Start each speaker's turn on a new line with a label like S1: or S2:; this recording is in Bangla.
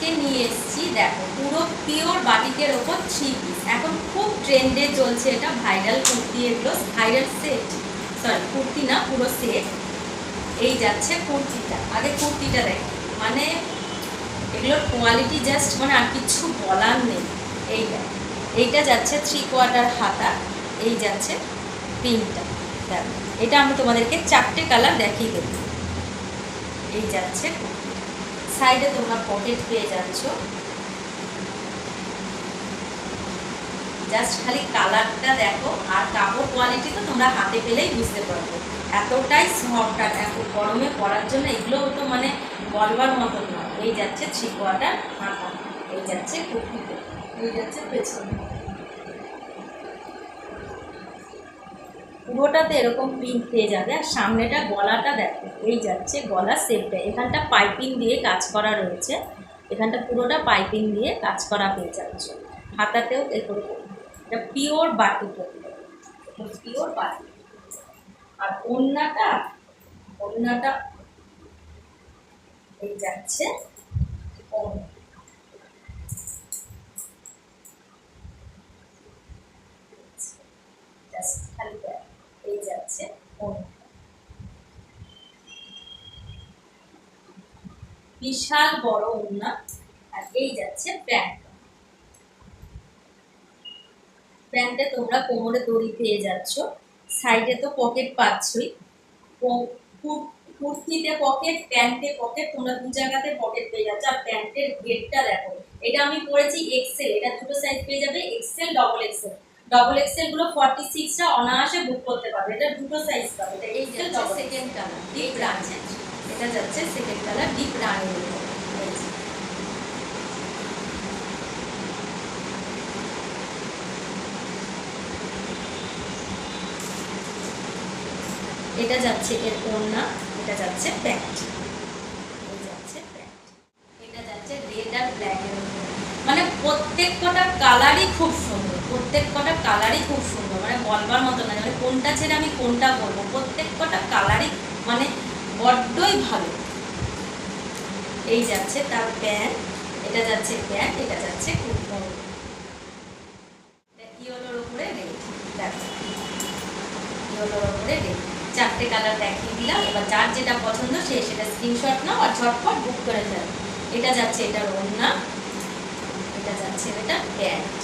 S1: আজকে নিয়ে এসেছি দেখো পুরো পিওর বাটিকের ওপর 3 পিস। এখন খুব ট্রেন্ডে চলছে, এটা ভাইরাল কুর্তি, এগুলো ভাইরাল সেট, সরি কুর্তি না, পুরো সেট। এই যাচ্ছে কুর্তিটা, আগে কুর্তিটা দেখো, মানে এগুলোর কোয়ালিটি জাস্ট মানে আর কিছু বলার নেই। এইটা যাচ্ছে 3/4 হাতা, এই যাচ্ছে প্রিন্টটা দেখো। এটা আমি তোমাদেরকে 4টে কালার দেখিয়ে দেবো। এই যাচ্ছে সাইডে তোমরা পকেট পেয়ে যাচ্ছ, জাস্ট খালি কালারটা দেখো, আর কাপড় কোয়ালিটি তো তোমরা হাতে পেলেই বুঝতে পারবে, এতটাই সফট। আর এখন গরমে পরার জন্য এগুলো তো মানে বলবার মতন নয়। এই যাচ্ছে 3/4 হাতা, এই যাচ্ছে কুর্তিতে, এই যাচ্ছে পেছনে, পুরোটাতে এরকম প্রিন্ট পেয়ে যাবে। আর সামনেটা গলাটা দেখো, এই যাচ্ছে গলা শেপটা, এখানটা পাইপিং দিয়ে কাজ করা রয়েছে, এখানটা পুরোটা পাইপিং দিয়ে কাজ করা পেয়ে যাচ্ছে। হাতাতেও এরকম, এটা পিওর বাটিক, পিওর বাটিক। আর ওড়নাটা এই যাচ্ছে এই যাচ্ছে বিশাল বড় ওড়না। আর এই যাচ্ছে প্যান্টে তোমরা কোমরে দড়ি পেয়ে যাচ্ছ, সাইডে তো পকেট পাচ্ছই, কুর্তিতে পকেট, প্যান্টে পকেট, তোমরা দু জায়গাতে পকেট পেয়ে যাচ্ছ। আর প্যান্টের ঘেরটা দেখো, এটা আমি পরেছি এক্সেল, এটা দুটো সাইজ পেয়ে যাবে, XL double XL. Double XL গুলো 46টা অনায়াসে বুক করতে পারবে, এটা দুটো সাইজ পাবে। এটা XL double, second colour deep রানি, এটা যাচ্ছে সেকেন্ড কালার ডিপ রানি। এটা যাচ্ছে এর ওড়না, এটা যাচ্ছে প্যান্ট, এটা যাচ্ছে রেড আর ব্ল্যাক এর, মানে প্রত্যেক কটা কালারই খুব সুন্দর, প্রত্যেক কটা কালারই খুব সুন্দর, মানে বলবার মতো না, মানে কোনটা ছেড়ে আমি কোনটা বলবো, প্রত্যেক কটা কালারই মানে বড্ডই ভালো। এই যাচ্ছে তার প্যান্ট, এটা যাচ্ছে প্যান্ট, এটা যাচ্ছে কুর্তা, ইয়েলোর উপরে রেড, দেখো ইয়েলোর উপরে রেড। 4টে কালার দেখিয়ে দিলাম, এবার যার যেটা পছন্দ সে সেটা স্ক্রিনশট নাও আর ঝটপট বুক করে যাবে। এটা যাচ্ছে এটার ওড়না, এটা যাচ্ছে এটা প্যান্ট।